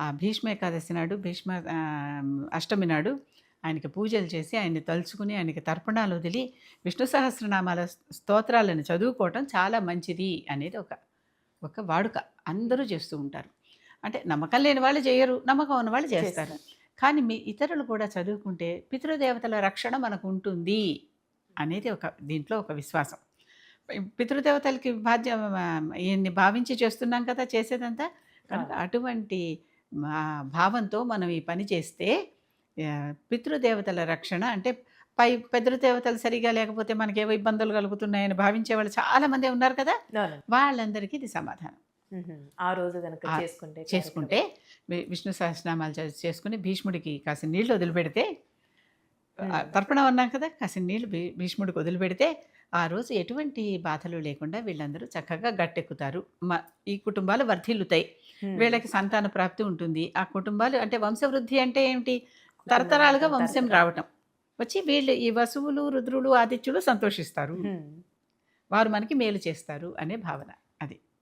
ఆ భీష్మ ఏకాదశి నాడు అష్టమి నాడు ఆయనకి పూజలు చేసి ఆయన్ని తలుచుకుని ఆయనకి తర్పణాలు వదిలి విష్ణు సహస్రనామాల స్తోత్రాలను చదువుకోవటం చాలా మంచిది అనేది ఒక ఒక వాడుక. అందరూ చేస్తూ ఉంటారు. అంటే నమ్మకం లేని వాళ్ళు చేయరు. నమ్మకం ఉన్న వాళ్ళు చేస్తారు. చేస్తారు. కానీ ఇతరులు కూడా చదువుకుంటే పితృదేవతల రక్షణ మనకు ఉంటుంది అనేది దీంట్లో ఒక విశ్వాసం. పితృదేవతలకి ఈయన్ని భావించి చేస్తున్నాం కదా చేసేదంతా. కనుక అవును. అటువంటి భావంతో మనం ఈ పని చేస్తే పితృదేవతల రక్షణ అంటే పితృదేవతలు సరిగ్గా లేకపోతే మనకేవో ఇబ్బందులు కలుగుతున్నాయని భావించేవాళ్ళు చాలామందే ఉన్నారు కదా! అవునండి. వాళ్ళందరికీ ఇది సమాధానం. హుహు. ఆ రోజు గనక ఆ! చేసుకుంటే చేసుకుంటే కార్యక్రమం. విష్ణు సహస్రనామాలు చేసుకొని భీష్ముడికి కాసిన్ని నీళ్లు వదిలిపెడితే హ్మ్. తర్పణం అన్నాం కదా! కాసిన్ని నీళ్లు భీష్ముడికి వదిలిపెడితే ఆ రోజు ఎటువంటి బాధలు లేకుండా వీళ్ళందరూ చక్కగా గట్టెక్కుతారు. ఈ కుటుంబాలు వర్ధిల్లుతాయి. హ్మ్. వీళ్ళకి సంతాన ప్రాప్తి ఉంటుంది. ఆ కుటుంబాలు అంటే వంశవృద్ధి అంటే ఏమిటి? కుటుంబం తరతరాలుగా మొత్తం వంశం తరతరాలు. రావటం. వచ్చి వీళ్ళు ఈ వసువులు, రుద్రులు, ఆదిత్యులు సంతోషిస్తారు. హ్మ్. వారు మనకి మేలు చేస్తారు అనే భావన.